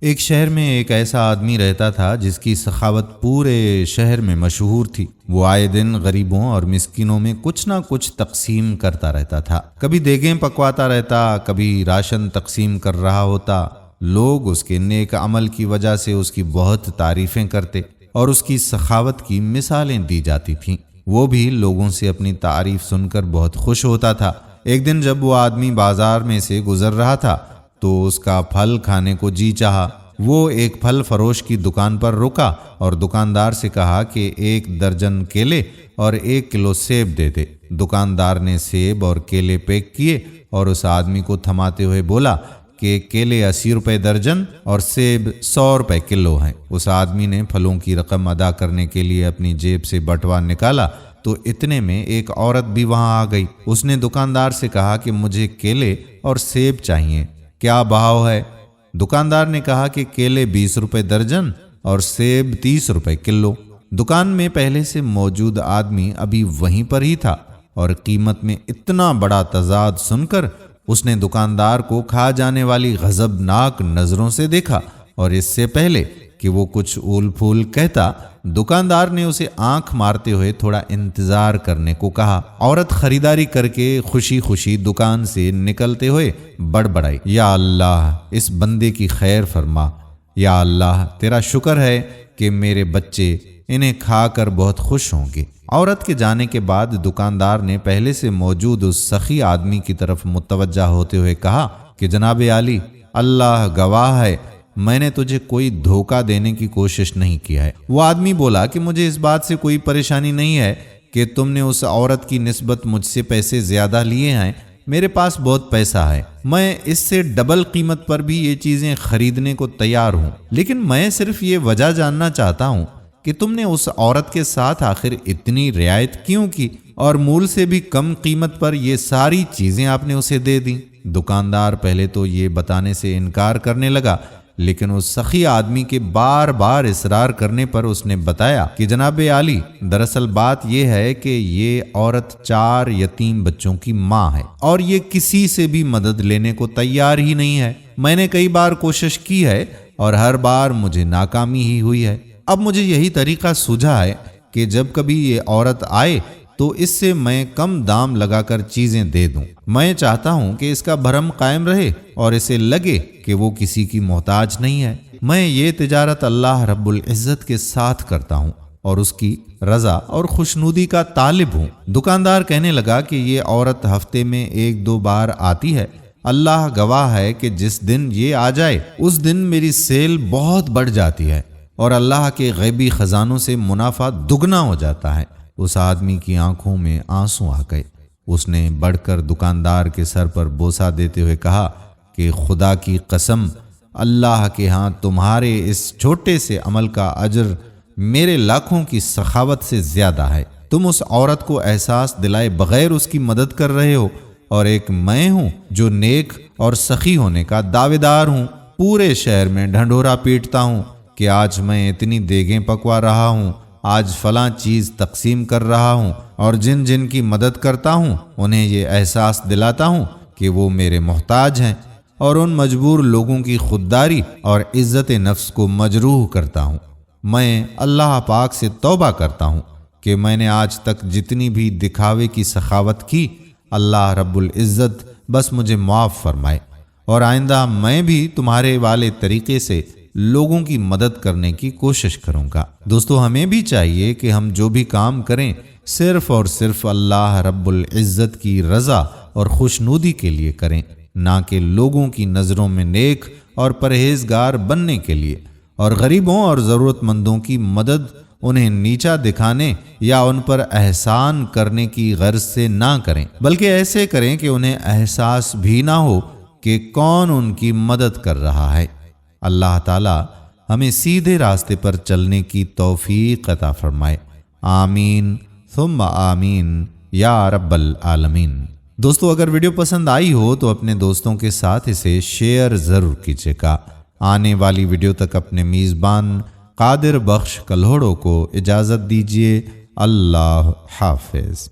ایک شہر میں ایک ایسا آدمی رہتا تھا جس کی سخاوت پورے شہر میں مشہور تھی۔ وہ آئے دن غریبوں اور مسکینوں میں کچھ نہ کچھ تقسیم کرتا رہتا تھا۔ کبھی دیگیں پکواتا رہتا، کبھی راشن تقسیم کر رہا ہوتا۔ لوگ اس کے نیک عمل کی وجہ سے اس کی بہت تعریفیں کرتے اور اس کی سخاوت کی مثالیں دی جاتی تھیں۔ وہ بھی لوگوں سے اپنی تعریف سن کر بہت خوش ہوتا تھا۔ ایک دن جب وہ آدمی بازار میں سے گزر رہا تھا تو اس کا پھل کھانے کو جی چاہا۔ وہ ایک پھل فروش کی دکان پر رکا اور دکاندار سے کہا کہ 1 درجن کیلے اور 1 کلو سیب دے دے۔ دکاندار نے سیب اور کیلے پیک کیے اور اس آدمی کو تھماتے ہوئے بولا کہ کیلے 80 روپے درجن اور سیب 100 روپے کلو ہیں۔ اس آدمی نے پھلوں کی رقم ادا کرنے کے لیے اپنی جیب سے بٹوا نکالا تو اتنے میں ایک عورت بھی وہاں آ گئی۔ اس نے دکاندار سے کہا کہ مجھے کیلے اور سیب چاہیے، کیا بھاؤ ہے؟ دکاندار نے کہا کہ کیلے 20 روپے درجن اور سیب 30 روپے کلو۔ دکان میں پہلے سے موجود آدمی ابھی وہیں پر ہی تھا اور قیمت میں اتنا بڑا تضاد سن کر اس نے دکاندار کو کھا جانے والی غضبناک نظروں سے دیکھا، اور اس سے پہلے کہ وہ کچھ اول پھول کہتا، دکاندار نے اسے آنکھ مارتے ہوئے تھوڑا انتظار کرنے کو کہا۔ عورت خریداری کر کے خوشی خوشی دکان سے نکلتے ہوئے بڑبڑائی، یا اللہ اس بندے کی خیر فرما، یا اللہ تیرا شکر ہے کہ میرے بچے انہیں کھا کر بہت خوش ہوں گے۔ عورت کے جانے کے بعد دکاندار نے پہلے سے موجود اس سخی آدمی کی طرف متوجہ ہوتے ہوئے کہا کہ جناب عالی، اللہ گواہ ہے میں نے تجھے کوئی دھوکہ دینے کی کوشش نہیں کیا ہے۔ وہ آدمی بولا کہ مجھے اس بات سے کوئی پریشانی نہیں ہے کہ تم نے اس عورت کی نسبت مجھ سے پیسے زیادہ لیے ہیں۔ میرے پاس بہت پیسہ ہے، میں اس سے ڈبل قیمت پر بھی یہ چیزیں خریدنے کو تیار ہوں، لیکن میں صرف یہ وجہ جاننا چاہتا ہوں کہ تم نے اس عورت کے ساتھ آخر اتنی رعایت کیوں کی اور مول سے بھی کم قیمت پر یہ ساری چیزیں آپ نے اسے دے دیں۔ دکاندار پہلے تو یہ بتانے سے انکار کرنے لگا، لیکن اس سخی آدمی کے بار بار اصرار کرنے پر اس نے بتایا کہ جناب عالی، دراصل بات یہ ہے کہ یہ عورت 4 یتیم بچوں کی ماں ہے اور یہ کسی سے بھی مدد لینے کو تیار ہی نہیں ہے۔ میں نے کئی بار کوشش کی ہے اور ہر بار مجھے ناکامی ہی ہوئی ہے۔ اب مجھے یہی طریقہ سوجھا ہے کہ جب کبھی یہ عورت آئے تو اس سے میں کم دام لگا کر چیزیں دے دوں۔ میں چاہتا ہوں کہ اس کا بھرم قائم رہے اور اسے لگے کہ وہ کسی کی محتاج نہیں ہے۔ میں یہ تجارت اللہ رب العزت کے ساتھ کرتا ہوں اور اس کی رضا اور خوشنودی کا طالب ہوں۔ دکاندار کہنے لگا کہ یہ عورت ہفتے میں 1-2 بار آتی ہے۔ اللہ گواہ ہے کہ جس دن یہ آ جائے اس دن میری سیل بہت بڑھ جاتی ہے اور اللہ کے غیبی خزانوں سے منافع دگنا ہو جاتا ہے۔ اس آدمی کی آنکھوں میں آنسو آ گئے۔ اس نے بڑھ کر دکاندار کے سر پر بوسہ دیتے ہوئے کہا کہ خدا کی قسم، اللہ کے ہاں تمہارے اس چھوٹے سے عمل کا اجر میرے لاکھوں کی سخاوت سے زیادہ ہے۔ تم اس عورت کو احساس دلائے بغیر اس کی مدد کر رہے ہو، اور ایک میں ہوں جو نیک اور سخی ہونے کا دعوے دار ہوں، پورے شہر میں ڈھنڈورا پیٹتا ہوں کہ آج میں اتنی دیگیں پکوا رہا ہوں، آج فلاں چیز تقسیم کر رہا ہوں، اور جن جن کی مدد کرتا ہوں انہیں یہ احساس دلاتا ہوں کہ وہ میرے محتاج ہیں، اور ان مجبور لوگوں کی خودداری اور عزت نفس کو مجروح کرتا ہوں۔ میں اللہ پاک سے توبہ کرتا ہوں کہ میں نے آج تک جتنی بھی دکھاوے کی سخاوت کی، اللہ رب العزت بس مجھے معاف فرمائے، اور آئندہ میں بھی تمہارے والے طریقے سے لوگوں کی مدد کرنے کی کوشش کروں گا۔ دوستو، ہمیں بھی چاہیے کہ ہم جو بھی کام کریں صرف اور صرف اللہ رب العزت کی رضا اور خوشنودی کے لیے کریں، نہ کہ لوگوں کی نظروں میں نیک اور پرہیزگار بننے کے لیے، اور غریبوں اور ضرورت مندوں کی مدد انہیں نیچا دکھانے یا ان پر احسان کرنے کی غرض سے نہ کریں، بلکہ ایسے کریں کہ انہیں احساس بھی نہ ہو کہ کون ان کی مدد کر رہا ہے۔ اللہ تعالی ہمیں سیدھے راستے پر چلنے کی توفیق عطا فرمائے، آمین ثم آمین یا رب العالمین۔ دوستو، اگر ویڈیو پسند آئی ہو تو اپنے دوستوں کے ساتھ اسے شیئر ضرور کیجیے گا۔ آنے والی ویڈیو تک اپنے میزبان قادر بخش کلہوڑو کو اجازت دیجیے۔ اللہ حافظ۔